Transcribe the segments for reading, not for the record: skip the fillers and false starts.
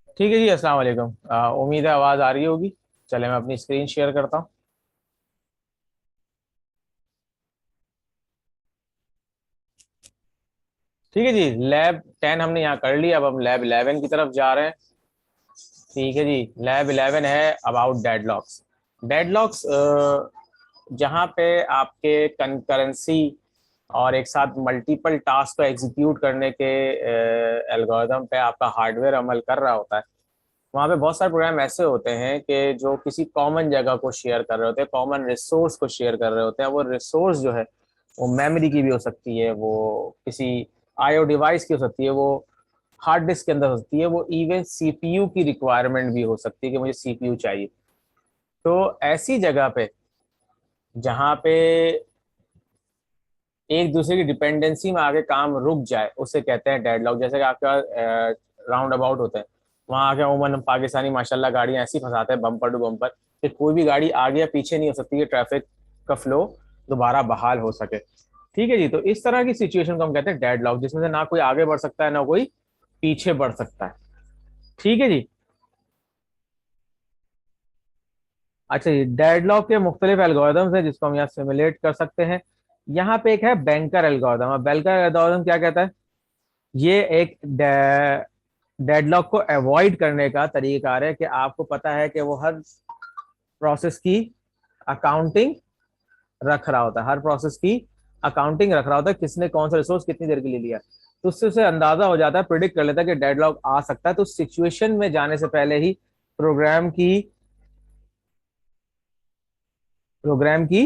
ठीक है जी, अस्सलाम वालेकुम। उम्मीद है आवाज़ आ रही होगी। चले मैं अपनी स्क्रीन शेयर करता हूँ। ठीक है जी, लैब 10 हमने यहाँ कर लिया, अब हम लैब 11 की तरफ जा रहे हैं। ठीक है जी, लैब 11 है अबाउट डेडलॉक्स। डेडलॉक्स जहाँ पे आपके कंकरेंसी और एक साथ मल्टीपल टास्क को एग्जीक्यूट करने के एल्गोरिदम पे आपका हार्डवेयर अमल कर रहा होता है। वहाँ पे बहुत सारे प्रोग्राम ऐसे होते हैं कि जो किसी कॉमन जगह को शेयर कर रहे होते हैं, कॉमन रिसोर्स को शेयर कर रहे होते हैं। वो रिसोर्स जो है वो मेमोरी की भी हो सकती है, वो किसी आईओ डिवाइस की हो सकती है, वो हार्ड डिस्क के अंदर हो सकती है, वो इवन सीपीयू की रिक्वायरमेंट भी हो सकती है कि मुझे सीपीयू चाहिए। तो ऐसी जगह पे जहाँ पे एक दूसरे की डिपेंडेंसी में आके काम रुक जाए उसे कहते हैं डेडलॉक। जैसे कि आपका राउंड अबाउट होते हैं, वहां आके उमूमन पाकिस्तानी माशाल्लाह गाड़ियां ऐसी फंसाते हैं बम्पर टू बम्पर कि कोई भी गाड़ी आगे या पीछे नहीं हो सकती कि ट्रैफिक का फ्लो दोबारा बहाल हो सके। ठीक है जी, तो इस तरह की सिचुएशन को हम कहते हैं डेडलॉक, जिसमें से ना कोई आगे बढ़ सकता है ना कोई पीछे बढ़ सकता है। ठीक है जी। अच्छा जी, डेडलॉक के मुख्तलिफ एल्गोरिदम्स हैं जिसको हम यहाँ सिमुलेट कर सकते हैं। यहाँ पे एक है बैंकर एल्गोरिदम। अब बैंकर एल्गोरिदम क्या कहता है? ये एक डेडलॉक को अवॉइड करने का तरीका है कि आपको पता है कि वो हर प्रोसेस की अकाउंटिंग रख रहा होता है, हर प्रोसेस की अकाउंटिंग रख रहा होता है, किसने कौन सा रिसोर्स कितनी देर के लिए लिया। तो उससे उसे अंदाजा हो जाता है, प्रिडिक्ट कर लेता है कि डेडलॉक आ सकता है। तो सिचुएशन में जाने से पहले ही प्रोग्राम की प्रोग्राम की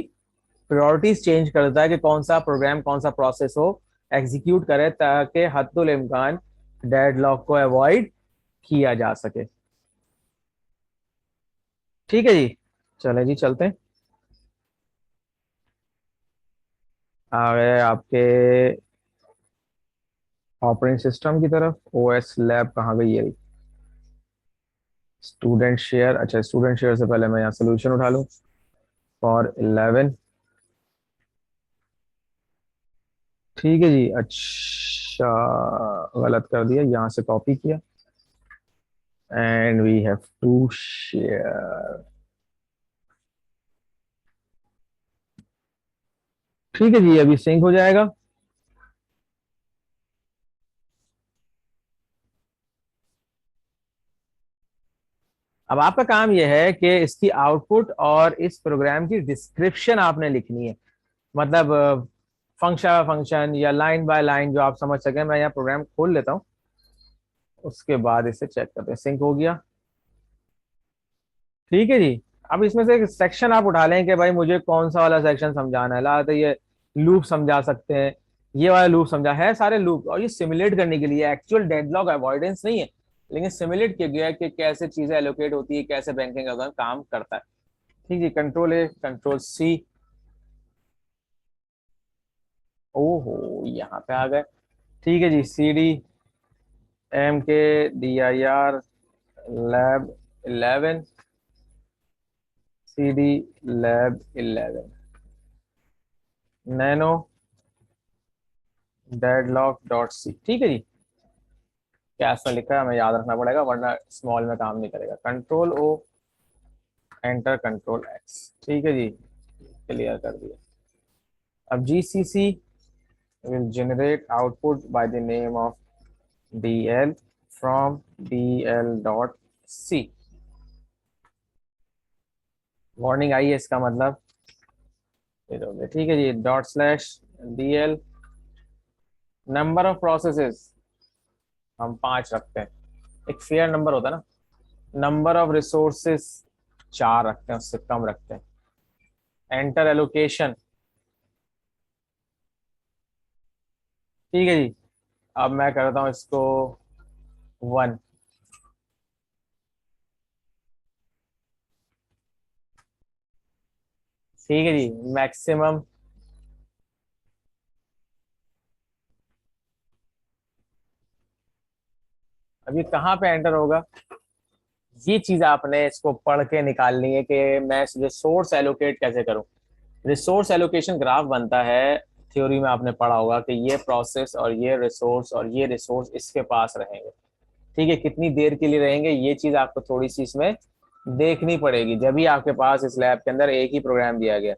प्रायोरिटीज चेंज कर देता है कि कौन सा प्रोग्राम कौन सा प्रोसेस हो एग्जीक्यूट करे, ताकि हद्दुल इम्कान डेडलॉक को अवॉइड किया जा सके। ठीक है जी, चले जी चलते हैं। आ गए आपके ऑपरेटिंग सिस्टम की तरफ। ओएस लैब कहाँ गई है? Student share. अच्छा, स्टूडेंट शेयर से पहले मैं यहाँ सोल्यूशन उठा लूँ फॉर 11। ठीक है जी। अच्छा, गलत कर दिया, यहाँ से कॉपी किया and we have to share. ठीक है जी, अभी सिंक हो जाएगा। अब आपका काम यह है कि इसकी आउटपुट और इस प्रोग्राम की डिस्क्रिप्शन आपने लिखनी है। मतलब फंक्शन फंक्शन या लाइन बाय लाइन जो आप समझ सकें। मैं यहाँ प्रोग्राम खोल लेता हूँ, उसके बाद इसे चेक करते हैं। सिंक हो गया। ठीक है जी। अब इसमें से एक सेक्शन आप उठा लें कि भाई मुझे कौन सा वाला सेक्शन समझाना है। ला तो ये लूप समझा सकते हैं, ये वाला लूप समझा है, सारे लूप। और ये सिमुलेट करने के लिए, एक्चुअल डेडलॉक अवॉइडेंस नहीं है, लेकिन सिमुलेट किया गया है कि कैसे चीजें एलोकेट होती है, कैसे बैंकिंग का काम करता है। ठीक है, कंट्रोल ए कंट्रोल सी। ओहो, यहाँ पे आ गए। ठीक है जी, C D M K D I R lab 11, C D lab 11 nano deadlock dot C. ठीक है जी। क्या ऐसा लिखा है हमें याद रखना पड़ेगा, वरना स्मॉल में काम नहीं करेगा। Control O, enter control X. ठीक है जी, क्लियर कर दिया। अब GCC will generate output by the name of dl from dl dot c। Warning आई है, इसका मतलब ये हो गया। ठीक है जी, dot slash dl। Number of processes हम 5 रखते हैं, एक फेयर नंबर होता है ना। नंबर ऑफ रिसोर्सेस 4 रखते हैं, उससे कम रखते हैं। Enter allocation. ठीक है जी। अब मैं करता हूँ इसको 1। ठीक है जी, मैक्सिमम। अभी कहाँ पे एंटर होगा, ये चीज आपने इसको पढ़ के निकालनी है कि मैं रिसोर्स एलोकेट कैसे करूं। रिसोर्स एलोकेशन ग्राफ बनता है, थ्योरी में आपने पढ़ा होगा कि ये प्रोसेस और ये रिसोर्स और ये रिसोर्स इसके पास रहेंगे। ठीक है, कितनी देर के लिए रहेंगे, ये चीज आपको थोड़ी सी इसमें देखनी पड़ेगी, जब भी आपके पास इस लैब के अंदर एक ही प्रोग्राम दिया गया।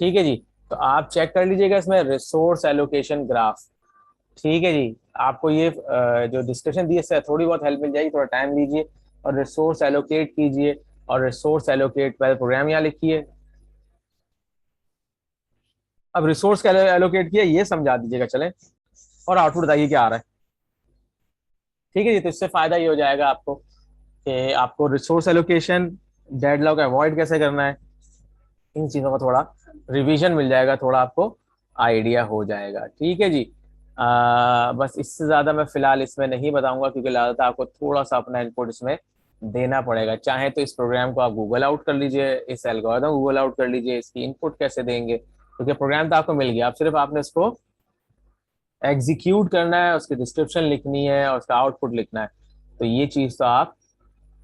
ठीक है जी, तो आप चेक कर लीजिएगा इसमें रिसोर्स एलोकेशन ग्राफ। ठीक है जी, आपको ये जो डिस्कशन दी है इससे थोड़ी बहुत हेल्प मिल जाएगी, थोड़ा टाइम लीजिए और रिसोर्स एलोकेट कीजिए, और रिसोर्स एलोकेट पहले प्रोग्राम यहाँ लिखिए। अब रिसोर्स का एलोकेट किया ये समझा दीजिएगा, चलें, और आउटपुट बताइए क्या आ रहा है। ठीक है जी, तो इससे फायदा ये हो जाएगा आपको कि आपको रिसोर्स एलोकेशन, डेडलॉक अवॉइड कैसे करना है, इन चीज़ों का थोड़ा रिवीजन मिल जाएगा, थोड़ा आपको आइडिया हो जाएगा। ठीक है जी, बस इससे ज़्यादा मैं फिलहाल इसमें नहीं बताऊंगा, क्योंकि ज़्यादातर आपको थोड़ा सा अपना इनपुट इसमें देना पड़ेगा। चाहे तो इस प्रोग्राम को आप गूगल आउट कर लीजिए, इस एल्गोरिथम गूगल आउट कर लीजिए, इसकी इनपुट कैसे देंगे, क्योंकि प्रोग्राम तो आपको मिल गया, अब सिर्फ आपने इसको एग्जीक्यूट करना है, उसकी डिस्क्रिप्शन लिखनी है और उसका आउटपुट लिखना है। तो ये चीज़ तो आप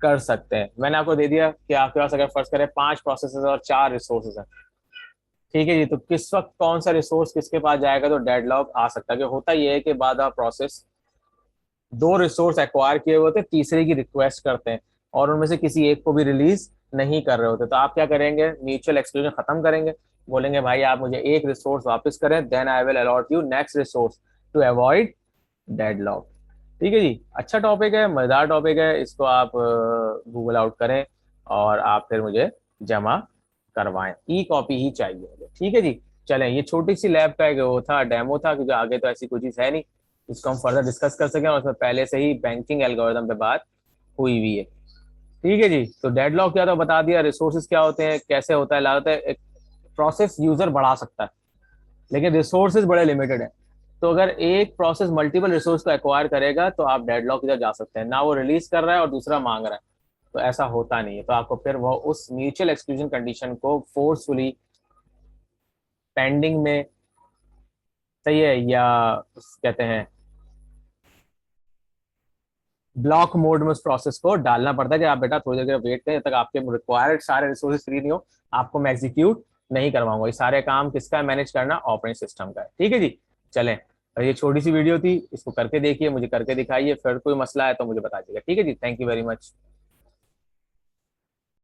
कर सकते हैं। मैंने आपको दे दिया कि आपके पास अगर फर्ज करें 5 प्रोसेसेस और 4 रिसोर्सेज हैं। ठीक है जी, तो किस वक्त कौन सा रिसोर्स किसके पास जाएगा तो डेडलॉक आ सकता है, कि होता यह है कि बाद आप प्रोसेस 2 रिसोर्स एक्वायर किए हुए होते, तीसरे की रिक्वेस्ट करते हैं और उनमें से किसी एक को भी रिलीज नहीं कर रहे होते, तो आप क्या करेंगे, म्यूचुअल एक्सक्लूजन खत्म करेंगे, बोलेंगे भाई आप मुझे एक रिसोर्स वापस करें, then I will allot you next resource to avoid deadlock. ठीक है जी, अच्छा टॉपिक है, मजेदार टॉपिक है, इसको आप गूगल आउट करें और आप फिर मुझे जमा करवाएं, ई कॉपी ही चाहिए मुझे। ठीक है जी, चलें, ये छोटी सी लैब का एक वो था, डेमो था, क्योंकि आगे तो ऐसी कोई चीज़ है नहीं इसको हम फर्दर डिस्कस कर सकें, और उसमें पहले से ही बैंकिंग एल्गोरिथम पे बात हुई हुई है। ठीक है जी, तो डेडलॉक क्या था बता दिया, रिसोर्सेज क्या होते हैं, कैसे होता है, लागत है, एक प्रोसेस यूजर बढ़ा सकता है लेकिन रिसोर्सेज बड़े लिमिटेड है। तो अगर एक प्रोसेस मल्टीपल रिसोर्स को एक्वायर करेगा तो आप डेडलॉक की तरफ जा सकते हैं, ना वो रिलीज कर रहा है और दूसरा मांग रहा है, तो ऐसा होता नहीं है, तो आपको फिर वो उस म्यूचुअल एक्सक्लूजन कंडीशन को फोर्सफुली पेंडिंग में, सही है, या कहते हैं ब्लॉक मोड में उस प्रोसेस को डालना पड़ता है कि आप बेटा थोड़ी देर के वेट करें जब तक आपके रिक्वायर्ड सारे रिसोर्सेज फ्री नहीं हो, आपको मैं एग्जीक्यूट नहीं करवाऊंगा। ये सारे काम किसका मैनेज करना, ऑपरेटिंग सिस्टम का है। ठीक है जी, चलें, और ये छोटी सी वीडियो थी, इसको करके देखिए, मुझे करके दिखाइए, फिर कोई मसला है तो मुझे बता दीजिएगा। ठीक है जी, थैंक यू वेरी मच।